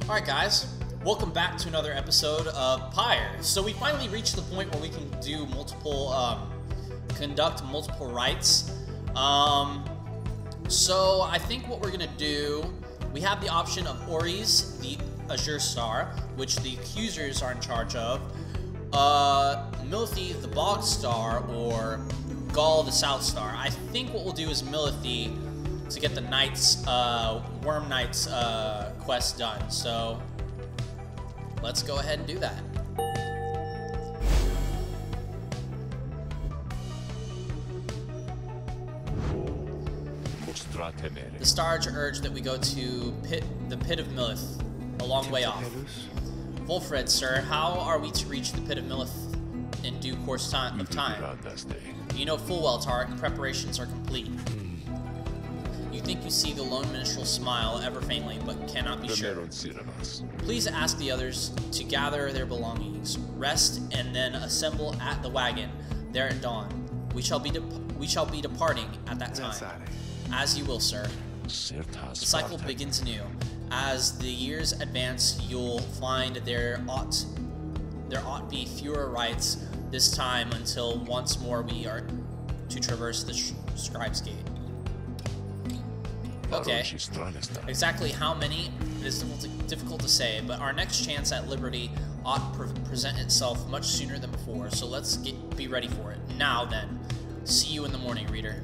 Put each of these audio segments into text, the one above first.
Alright guys, welcome back to another episode of Pyre. So we finally reached the point where we can do conduct multiple rites. So I think what we're gonna do, we have the option of Ori's, the Azure Star, which the Accusers are in charge of, Milithy, the Bog Star, or Gaul, the South Star. I think what we'll do is Milithy to get the Knights, Worm Knights quest done. So let's go ahead and do that. The Starge urged that we go to the Pit of Milith, a long way off. Wolfred, sir, how are we to reach the Pit of Milith in due course of time? You know full well, Tark, preparations are complete. You think you see the lone minstrel smile ever faintly, but cannot be sure. Please ask the others to gather their belongings, rest, and then assemble at the wagon there at dawn. We shall be departing at that time. As you will, sir. The cycle begins anew. As the years advance, you'll find there ought be fewer rites this time until once more we are to traverse the Scribe's Gate. Okay. Exactly how many is difficult to say, but our next chance at liberty ought present itself much sooner than before, so let's be ready for it. Now then, see you in the morning, reader.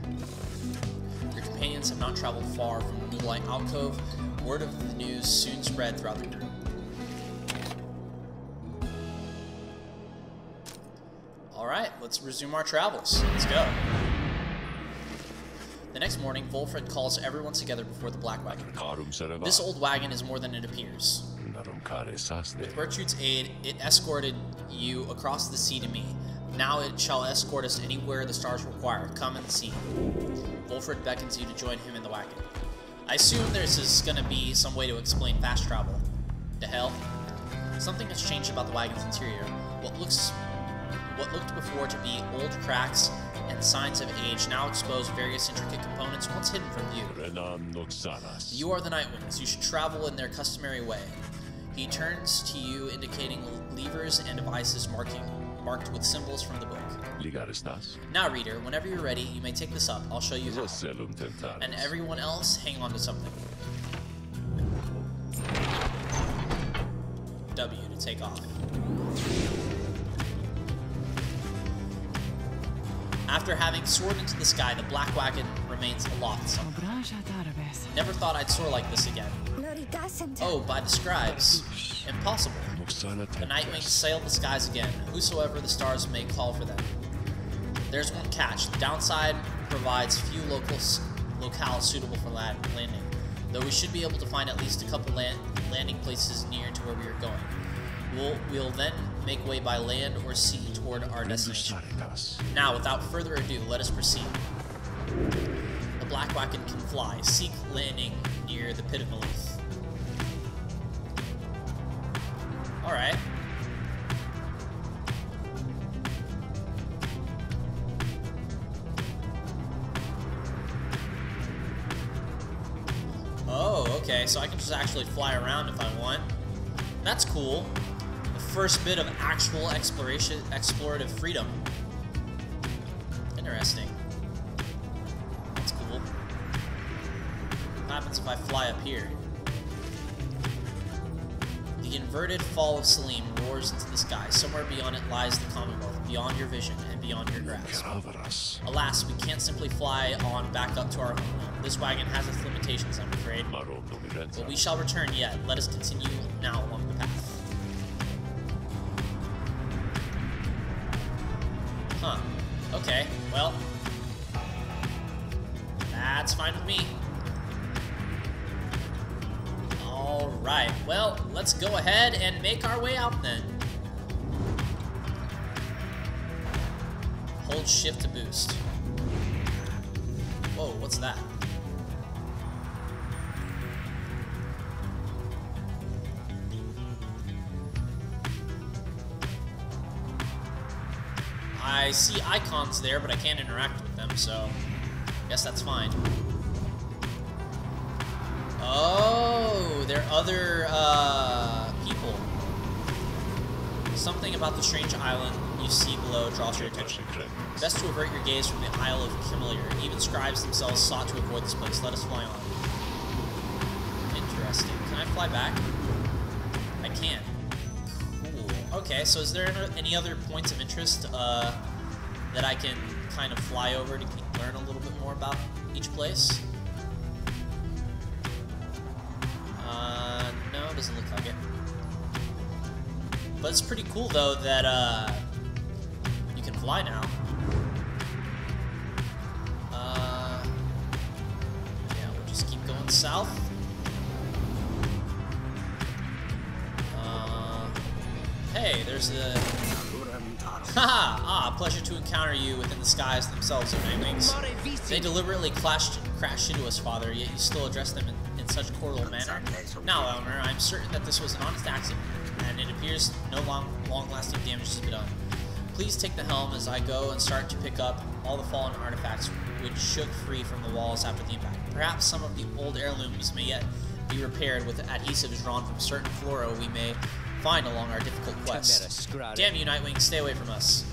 Your companions have not traveled far from the Moonlight Alcove. Word of the news soon spread throughout the group. Alright, let's resume our travels. Let's go. The next morning, Wolfred calls everyone together before the Black Wagon. This old wagon is more than it appears. With Bertrude's aid, it escorted you across the sea to me. Now it shall escort us anywhere the stars require. Come and see. Wolfred beckons you to join him in the wagon. I assume there's going to be some way to explain fast travel. To hell. Something has changed about the wagon's interior. What looked before to be old cracks and signs of age now expose various intricate components once hidden from view. You are the Nightwings. You should travel in their customary way. He turns to you, indicating levers and devices marked with symbols from the book. Now, reader, whenever you're ready, you may take this up. I'll show you how. And everyone else, hang on to something. W to take off. After having soared into the sky, the Black Wagon remains aloft somehow. Never thought I'd soar like this again. Oh, by the scribes. Impossible. The Nightwings sail the skies again, whosoever the stars may call for them. There's one catch. The downside provides few locales suitable for landing, though we should be able to find at least a couple landing places near to where we are going. We'll then make way by land or sea toward our destination. Now, without further ado, let us proceed. The Black Wagon can fly. Seek landing near the Pit of Milith. Alright. Oh, okay, so I can just actually fly around if I want. That's cool. The first bit of actual explorative freedom. Interesting. That's cool. What happens if I fly up here? The inverted fall of Salim roars into the sky. Somewhere beyond it lies the Commonwealth, beyond your vision and beyond your grasp. Alas, we can't simply fly on back up to our homeland. This wagon has its limitations, I'm afraid. But we shall return yet. Let us continue now along the path. Huh. Okay, well, that's fine with me. Alright, well, let's go ahead and make our way out then. Hold shift to boost. Whoa, what's that? I see icons there, but I can't interact with them, so I guess that's fine. Oh, there are other people. Something about the strange island you see below draws your attention. Best to avert your gaze from the Isle of Camelier. Even scribes themselves sought to avoid this place. Let us fly on. Interesting. Can I fly back? I can. Cool. Okay, so is there any other points of interest that I can kind of fly over to learn a little bit more about each place? No, doesn't look like it. But it's pretty cool, though, that you can fly now. Yeah, we'll just keep going south. Hey, there's a... Haha! Ah, pleasure to encounter you within the skies themselves, O Nightwings. They deliberately crashed into us, Father, yet you still address them in such cordial manner. Now, Elmer, I'm certain that this was an honest accident, and it appears no long-lasting damage has been done. Please take the helm as I go and start to pick up all the fallen artifacts which shook free from the walls after the impact. Perhaps some of the old heirlooms may yet be repaired with adhesives drawn from certain flora we may find along our difficult quest. Damn you, Nightwing, stay away from us.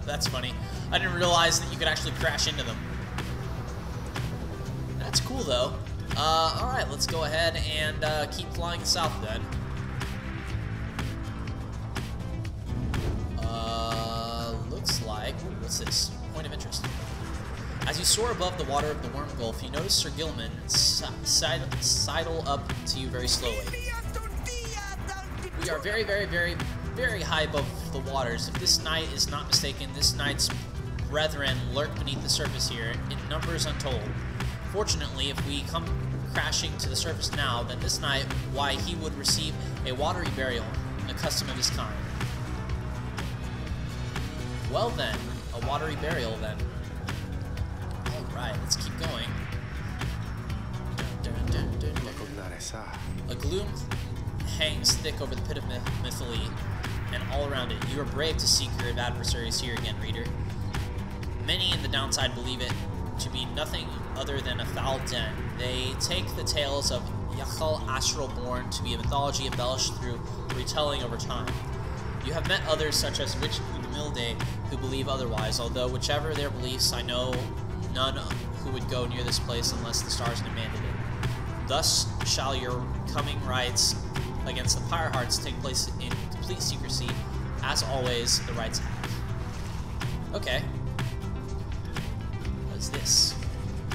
That's funny. I didn't realize that you could actually crash into them. That's cool, though. Alright, let's go ahead and keep flying south, then. Looks like... What's this? Point of interest. As you soar above the water of the Worm Gulf, you notice Sir Gilman sidle up to you very slowly. We are very, very, very, very high above the waters. If this knight is not mistaken, this knight's brethren lurk beneath the surface here, in numbers untold. Fortunately, if we come crashing to the surface now, then this knight, why, he would receive a watery burial, a custom of his kind. Well then, a watery burial then. Alright, let's keep going. A gloom hangs thick over the pit of Mythily and all around it. You are brave to seek your adversaries here again, reader. Many in the downside believe it to be nothing other than a foul den. They take the tales of Yachal Astralborn to be a mythology embellished through retelling over time. You have met others such as Witch Udamilde who believe otherwise, although whichever their beliefs, I know none who would go near this place unless the stars demanded it. Thus shall your coming rites against the Pyre Hearts take place in complete secrecy, as always the rites have. Okay. What's this?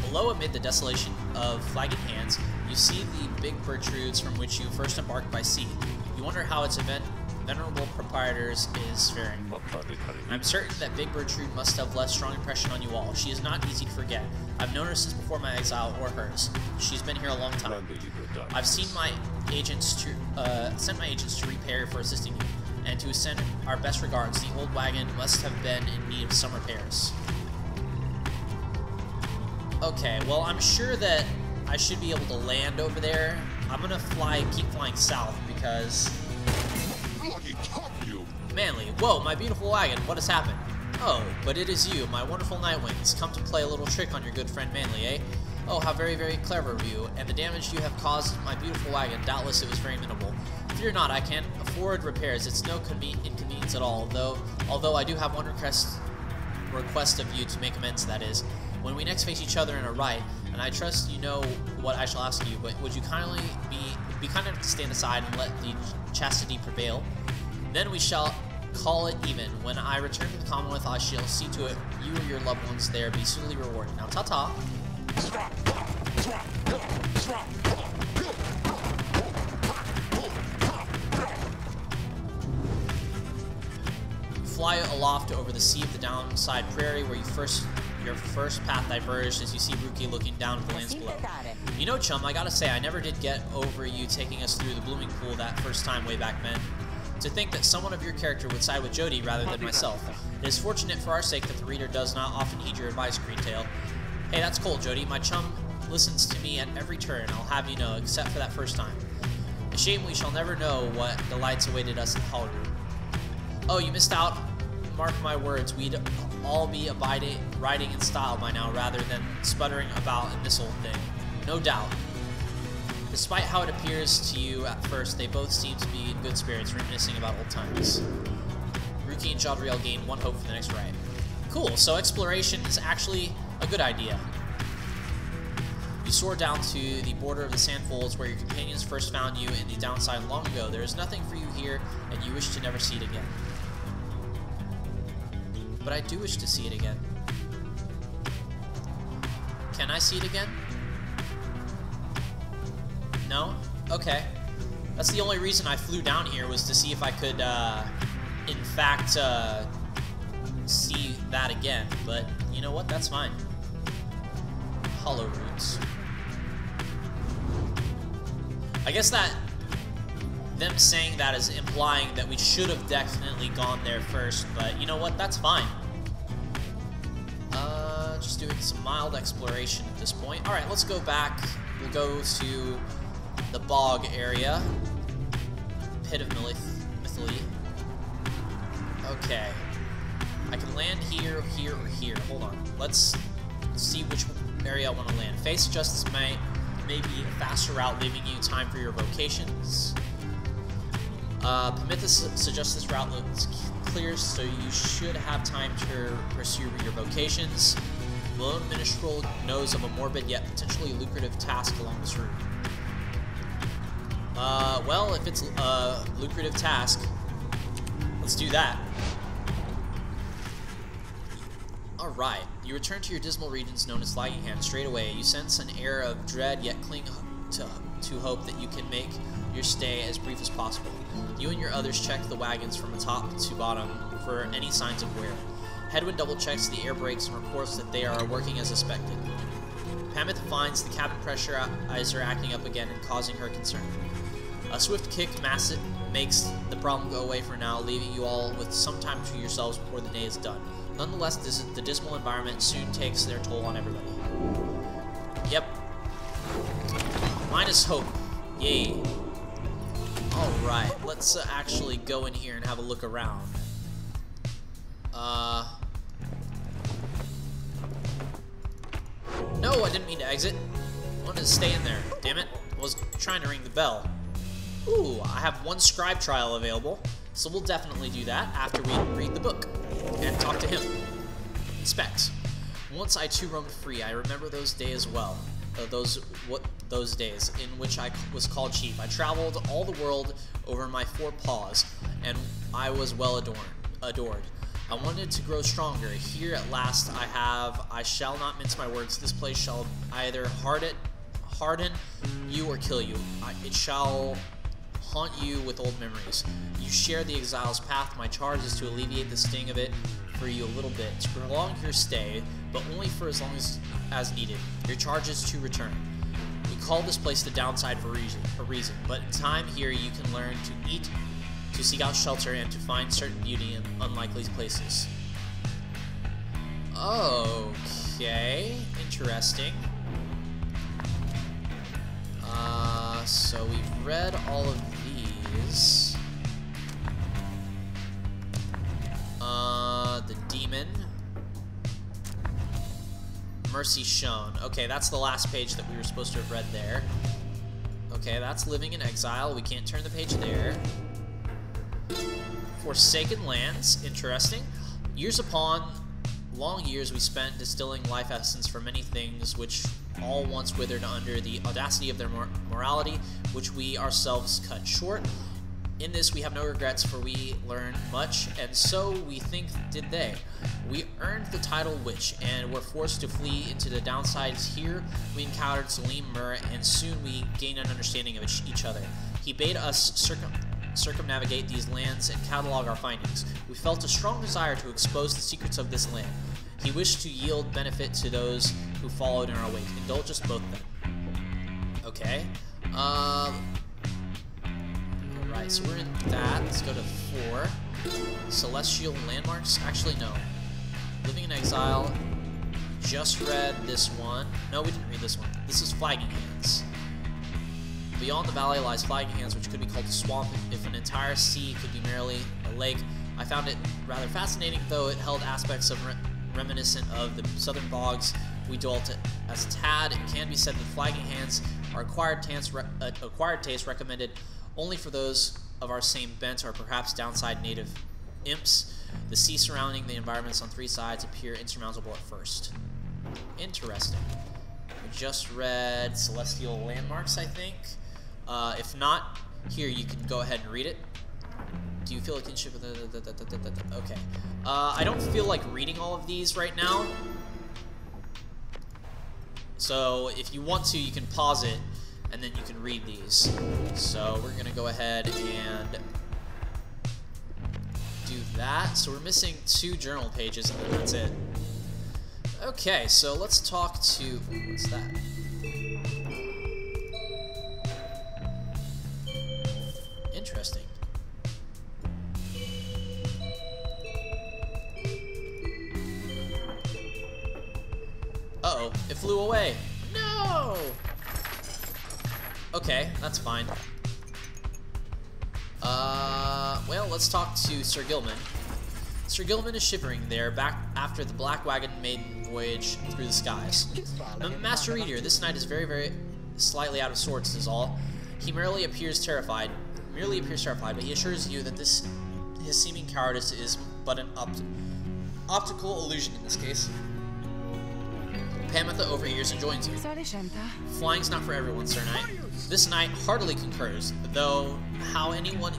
Below, amid the desolation of flagging hands, you see the big Bertrudes from which you first embarked by sea. You wonder how its venerable proprietors is faring. I'm certain that Big Bertrude must have left a strong impression on you all. She is not easy to forget. I've known her since before my exile or hers. She's been here a long time. I've sent my agents to repay her for assisting you, and to send our best regards. The old wagon must have been in need of some repairs. Okay, well, I'm sure that I should be able to land over there. I'm gonna keep flying south because... Manly, whoa, my beautiful wagon, what has happened? Oh, but it is you, my wonderful Nightwings, come to play a little trick on your good friend Manly, eh? Oh, how very, very clever of you, and the damage you have caused my beautiful wagon, doubtless it was very minimal. Fear not, I can't afford repairs, it's no inconvenience at all, although I do have one request of you to make amends, that is. When we next face each other in a right, and I trust you know what I shall ask you, but would you kindly be kind enough to stand aside and let the chastity prevail? Then we shall call it even. When I return to the Commonwealth, I shall see to it you or your loved ones there be suitably rewarded. Now, ta-ta. Fly aloft over the sea of the downside prairie where your first path diverged as you see Ruki looking down at the lands below. You know, chum, I gotta say, I never did get over you taking us through the blooming pool that first time way back then. To think that someone of your character would side with Jody rather than myself. It is fortunate for our sake that the reader does not often heed your advice, Greentail. Hey, that's cold, Jody. My chum listens to me at every turn, I'll have you know, except for that first time. A shame we shall never know what delights awaited us in Holyrood. Oh, you missed out mark my words, we'd all be riding in style by now rather than sputtering about in this old thing. No doubt. Despite how it appears to you at first, they both seem to be in good spirits, reminiscing about old times. Ruki and Jadriel gain one hope for the next ride. Cool, so exploration is actually a good idea. You soar down to the border of the sand folds where your companions first found you in the downside long ago. There is nothing for you here, and you wish to never see it again. But I do wish to see it again. Can I see it again? No? Okay. That's the only reason I flew down here, was to see if I could, in fact, see that again. But, you know what? That's fine. Hollow roots. I guess that them saying that is implying that we should have definitely gone there first, but you know what? That's fine. Just doing some mild exploration at this point. Alright, let's go back. We'll go to the bog area. Pit of Mythily. Okay. I can land here, here, or here. Hold on. Let's see which area I want to land. Face Justice may be a faster route, leaving you time for your vocations. Prometheus suggests this route looks clear, so you should have time to pursue your vocations. Lone Minstrel knows of a morbid yet potentially lucrative task along this route. Well, if it's a lucrative task, let's do that. Alright, you return to your dismal regions known as Flagging Hand. Straight away, you sense an air of dread, yet cling to hope that you can make your stay as brief as possible. You and your others check the wagons from top to bottom for any signs of wear. Hedwyn double-checks the air brakes and reports that they are working as expected. Pamith finds the cabin pressurizer acting up again and causing her concern. A swift kick makes the problem go away for now, leaving you all with some time to yourselves before the day is done. Nonetheless, the dismal environment soon takes their toll on everybody. Yep. Minus hope. Yay. Alright, let's actually go in here and have a look around. No, I didn't mean to exit. I wanted to stay in there. Damn it. I was trying to ring the bell. Ooh, I have one scribe trial available, so we'll definitely do that after we read the book and talk to him. Inspect. Once I too roamed free. I remember those days well. Those days in which I was called chief. I traveled all the world over my 4 paws, and I was well adored. I wanted to grow stronger. Here at last I shall not mince my words. This place shall either harden you or kill you. It shall haunt you with old memories. You share the exile's path. My charge is to alleviate the sting of it for you a little bit, to prolong your stay, but only for as long as needed. Your charge is to return. We call this place the downside for a reason, but in time here you can learn to eat, to seek out shelter, and to find certain beauty in unlikely places. Okay, interesting. So we've read all of these. The demon. Mercy shown. Okay, that's the last page that we were supposed to have read there. Okay, that's living in exile. We can't turn the page there. Forsaken lands. Interesting. Years upon long years we spent distilling life essence from many things which all once withered under the audacity of their morality, which we ourselves cut short. In this we have no regrets, for we learned much, and so we think did they. We earned the title Witch, and were forced to flee into the downsides. Here we encountered Salim Mur, and soon we gained an understanding of each other. He bade us circumnavigate these lands and catalog our findings. We felt a strong desire to expose the secrets of this land. He wished to yield benefit to those who followed in our wake. Indulge us both then. Okay. Alright, so we're in that. Let's go to 4. Celestial landmarks. Actually, no. Living in exile. Just read this one. No, we didn't read this one. This is Flagging Hands. Beyond the valley lies Flagging Hands, which could be called a swamp if an entire sea could be merely a lake. I found it rather fascinating, though it held aspects of reminiscent of the southern bogs we dwelt as a tad. It can be said that flagging hands are acquired taste recommended only for those of our same bent or perhaps downside native imps. The sea surrounding the environments on 3 sides appear insurmountable at first. Interesting. We just read Celestial Landmarks, I think. If not, here you can go ahead and read it. Do you feel a kinship with the... Okay. I don't feel like reading all of these right now. So if you want to, you can pause it, and then you can read these. So we're going to go ahead and do that. So we're missing 2 journal pages, and then that's it. Okay, so let's talk to... What's that? Interesting. Uh-oh, it flew away. No! Okay, that's fine. Well, let's talk to Sir Gilman. Sir Gilman is shivering there, back after the Black Wagon maiden voyage through the skies. Master Reader, this knight is very slightly out of sorts is all. He merely appears terrified, but he assures you that his seeming cowardice is but an optical illusion in this case. Pamitha overhears and joins you. Flying's not for everyone, Sir Knight. This knight heartily concurs, though how anyone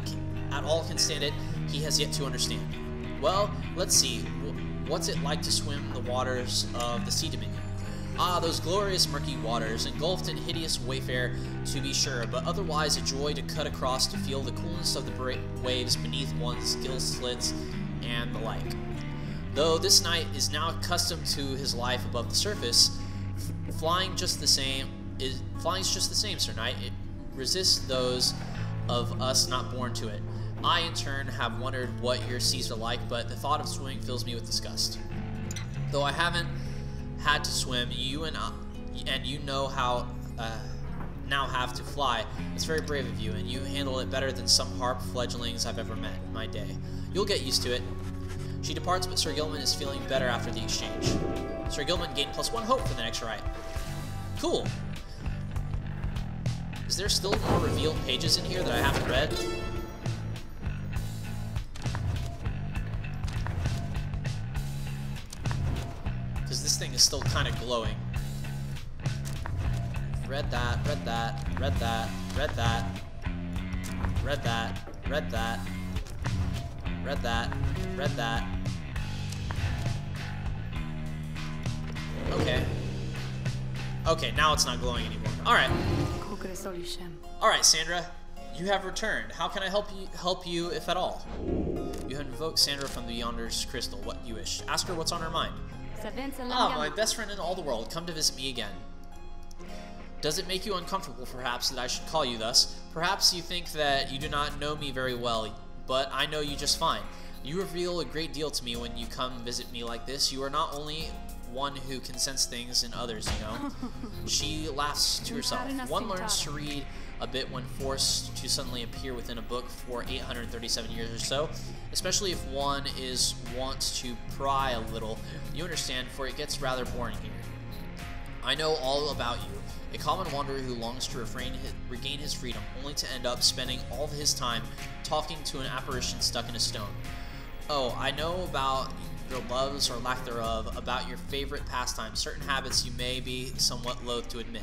at all can stand it, he has yet to understand. Well, let's see. What's it like to swim the waters of the Sea Dominion? Ah, those glorious murky waters, engulfed in hideous wayfare, to be sure, but otherwise a joy to cut across to feel the coolness of the waves beneath one's gill slits and the like. Though this knight is now accustomed to his life above the surface, flying's just the same, Sir Knight. It resists those of us not born to it. I, in turn, have wondered what your seas are like, but the thought of swimming fills me with disgust. Though I haven't had to swim, you know how now have to fly. It's very brave of you, and you handle it better than some harp fledglings I've ever met in my day. You'll get used to it. She departs, but Sir Gilman is feeling better after the exchange. Sir Gilman gained +1 hope for the next ride. Cool. Is there still more revealed pages in here that I haven't read? Because this thing is still kind of glowing. Read that, read that, read that, read that, read that, read that, read that, read that. Okay. Okay, now it's not glowing anymore. Alright. Alright, Sandra. You have returned. How can I help you if at all? You have invoked Sandra from the Yonder's crystal. What you wish. Ask her what's on her mind. Ah, my best friend in all the world. Come to visit me again. Does it make you uncomfortable, perhaps, that I should call you thus? Perhaps you think that you do not know me very well, but I know you just fine. You reveal a great deal to me when you come visit me like this. You are not only one who can sense things in others, you know. She laughs to herself. One learns to read a bit when forced to suddenly appear within a book for 837 years or so, especially if one is wont to pry a little. You understand, for it gets rather boring here. I know all about you. A common wanderer who longs to regain his freedom, only to end up spending all of his time talking to an apparition stuck in a stone. Oh, I know about your loves or lack thereof, about your favorite pastimes, certain habits you may be somewhat loath to admit.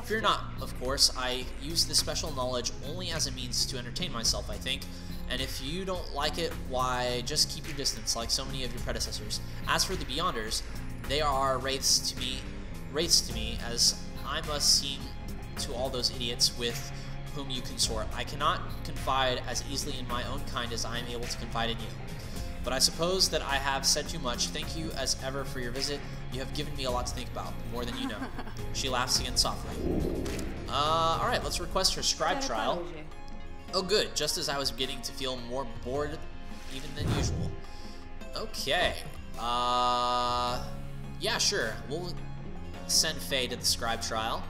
Fear not, of course, I use this special knowledge only as a means to entertain myself, I think, and if you don't like it, why, just keep your distance, like so many of your predecessors. As for the Beyonders, they are wraiths to me, as I must seem to all those idiots with whom you consort. I cannot confide as easily in my own kind as I am able to confide in you. But I suppose that I have said too much. Thank you as ever for your visit. You have given me a lot to think about, more than you know. She laughs again softly. Alright, let's request her scribe trial. Oh good, just as I was beginning to feel more bored even than usual. Okay. Yeah, sure. We'll send Faye to the scribe trial.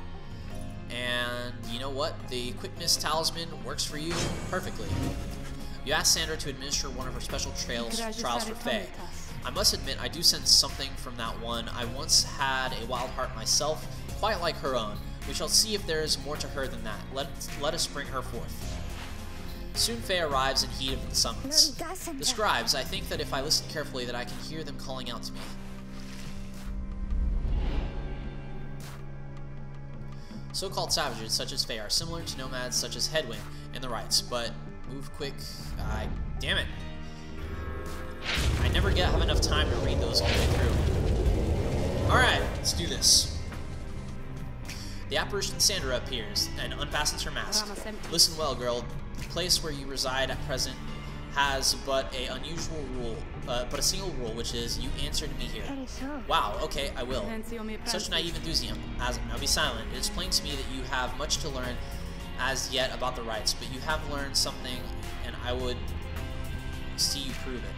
And you know what? The quickness talisman works for you perfectly. You asked Sandra to administer one of her special trials for Faye. I must admit, I do sense something from that one. I once had a wild heart myself, quite like her own. We shall see if there is more to her than that. Let us bring her forth. Soon Faye arrives in heat of the summons. The scribes, I think that if I listen carefully that I can hear them calling out to me. So-called savages such as Faye are similar to nomads such as Headwind in the rites, but move quick. Damn it. I never have enough time to read those all the way through. Alright, let's do this. The apparition Sandra appears and unfastens her mask. Listen well, girl. The place where you reside at present has but a single rule, which is you answer to me here. Wow, okay, I will. Such naive enthusiasm. Now be silent. It is plain to me that you have much to learn as yet about the rites, but you have learned something, and I would see you prove it,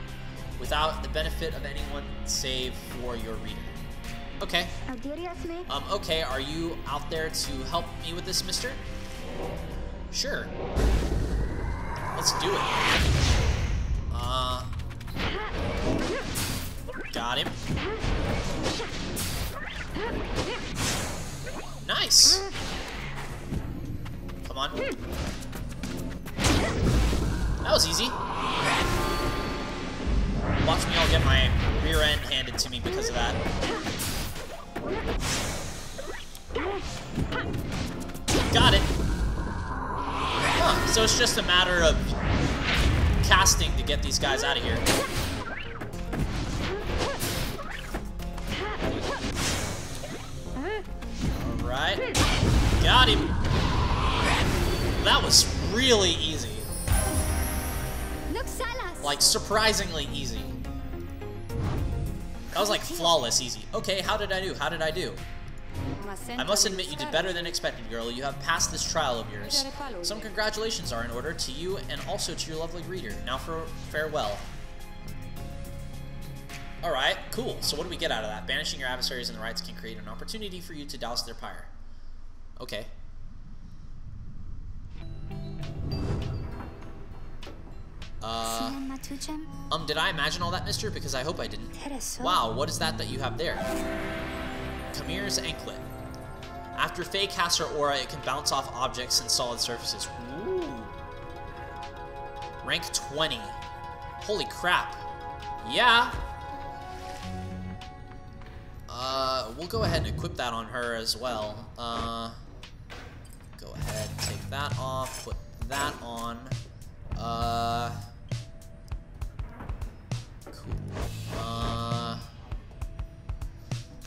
without the benefit of anyone save for your reader. Okay. Okay, are you out there to help me with this, mister? Sure. Let's do it. Got him. Nice. Come on. That was easy. Watch me all get my rear end handed to me because of that. Got it. Huh, so it's just a matter of casting to get these guys out of here. Alright. Got him. That was really easy. Like, surprisingly easy. That was like flawless easy. Okay, how did I do? How did I do? I must admit you did better than expected, girl. You have passed this trial of yours. Some congratulations are in order to you and also to your lovely reader. Now for farewell. Alright, cool. So what do we get out of that? Banishing your adversaries in the rites can create an opportunity for you to douse their pyre. Okay. Did I imagine all that, mister? Because I hope I didn't. Wow, what is that you have there? Kamir's anklet. After Faye casts her aura, it can bounce off objects and solid surfaces. Ooh. Rank 20. Holy crap. Yeah. We'll go ahead and equip that on her as well. Go ahead, take that off, put that on. Cool.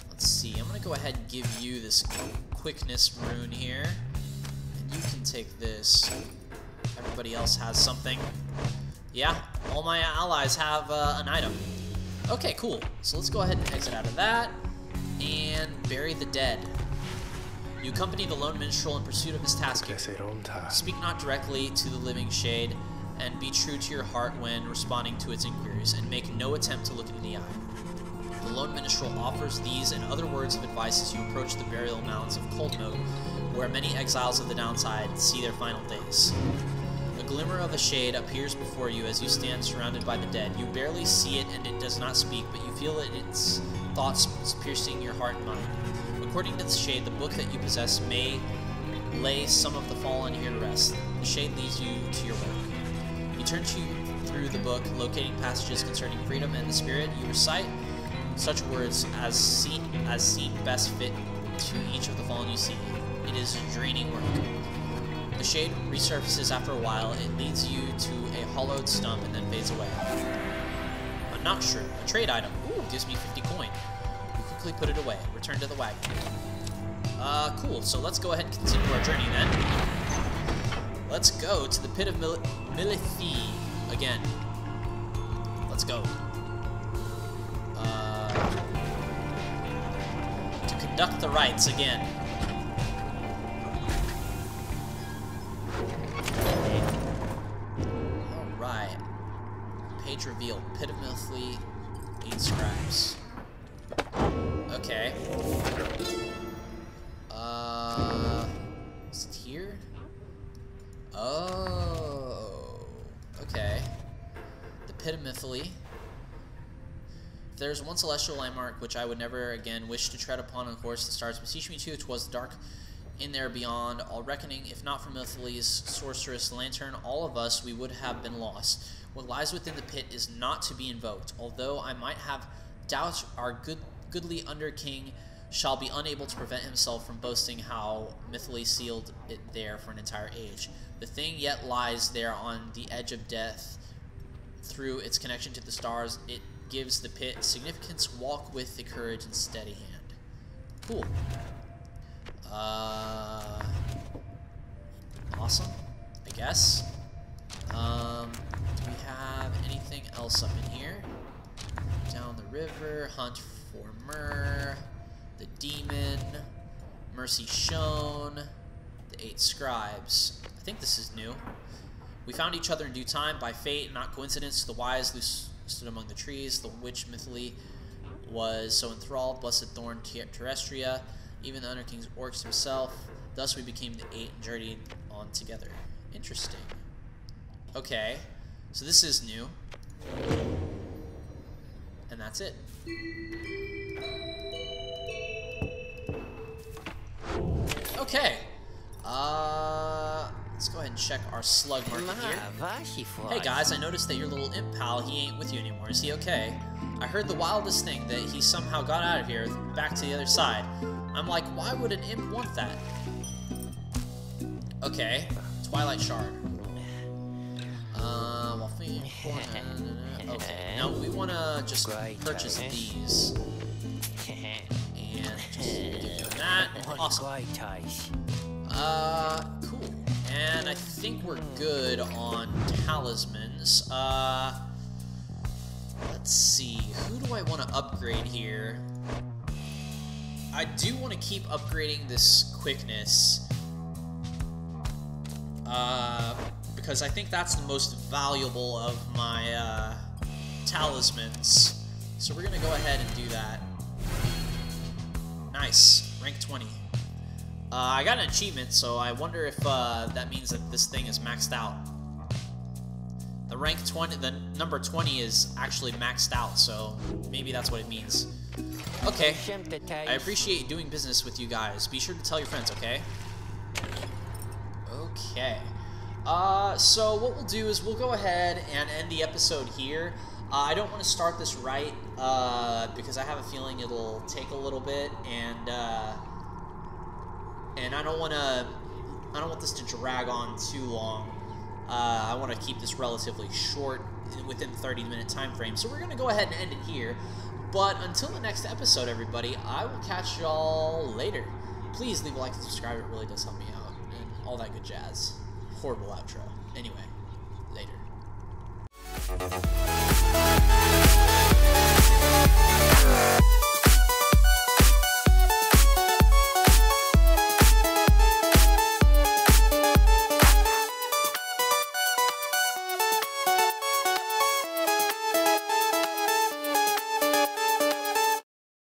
Let's see, I'm gonna go ahead and give you this quickness rune here. And you can take this. Everybody else has something. Yeah, all my allies have an item. Okay, cool. So let's go ahead and exit out of that. And bury the dead. You accompany the lone minstrel in pursuit of his task here. Speak not directly to the living shade, and be true to your heart when responding to its inquiries, and make no attempt to look it in the eye. The lone minstrel offers these and other words of advice as you approach the burial mounds of Coldnote, where many exiles of the downside see their final days. A glimmer of a shade appears before you as you stand surrounded by the dead. You barely see it, and it does not speak, but you feel that its thoughts piercing your heart and mind. According to the shade, the book that you possess may lay some of the fallen here to rest. The shade leads you to your work. You turn through the book, locating passages concerning freedom and the spirit. You recite such words as seem best fit to each of the fallen you see. It is a draining work. The shade resurfaces after a while. It leads you to a hollowed stump and then fades away. I'm not sure. A trade item. Ooh, gives me 50 coin. You quickly put it away. Return to the wagon. Cool. So let's go ahead and continue our journey then. Let's go to the pit of Milithi again. Let's go. To conduct the rites again. Alright. Page revealed. Pit of Milithi, 8 scribes. Okay. Is it here? Oh. Okay. Mythily. If there's one celestial landmark which I would never again wish to tread upon, of course, the stars beseech me to. 'Twas the dark in there beyond all reckoning. If not for Mythily's sorceress lantern, all of us, we would have been lost. What lies within the pit is not to be invoked. Although I might have doubts, our goodly under king shall be unable to prevent himself from boasting how Mythily sealed it there for an entire age. The thing yet lies there on the edge of death. Through its connection to the stars, it gives the pit significance. Walk with the courage and steady hand. Cool. Awesome, I guess. Do we have anything else up in here? Down the river, hunt for myrrh, the demon, mercy shown, the 8 scribes. I think this is new. We found each other in due time, by fate, not coincidence. The wise stood among the trees. The witch Mythily was so enthralled. Blessed thorn Terrestria, even the Under King's orcs himself. Thus we became the 8 and journeyed on together. Interesting. Okay, so this is new. And that's it. Okay. Let's go ahead and check our slug market here. Hey guys, I noticed that your little imp pal, he ain't with you anymore. Is he okay? I heard the wildest thing, that he somehow got out of here, back to the other side. I'm like, why would an imp want that? Okay, Twilight Shard. Okay, now we want to just purchase these. And just give them that. Awesome. Cool. And I think we're good on talismans. Let's see. Who do I want to upgrade here? I do want to keep upgrading this quickness. Because I think that's the most valuable of my talismans. So we're going to go ahead and do that. Nice. Rank 20. I got an achievement, so I wonder if that means that this thing is maxed out. The rank 20, the number 20 is actually maxed out, so maybe that's what it means. Okay. I appreciate doing business with you guys. Be sure to tell your friends, okay? Okay. So what we'll do is we'll go ahead and end the episode here. I don't want to start this right, because I have a feeling it'll take a little bit, and I don't want this to drag on too long. I want to keep this relatively short, within 30-minute time frame. So we're going to go ahead and end it here. But until the next episode, everybody, I will catch y'all later. Please leave a like and subscribe. It really does help me out. And all that good jazz. Horrible outro. Anyway, later.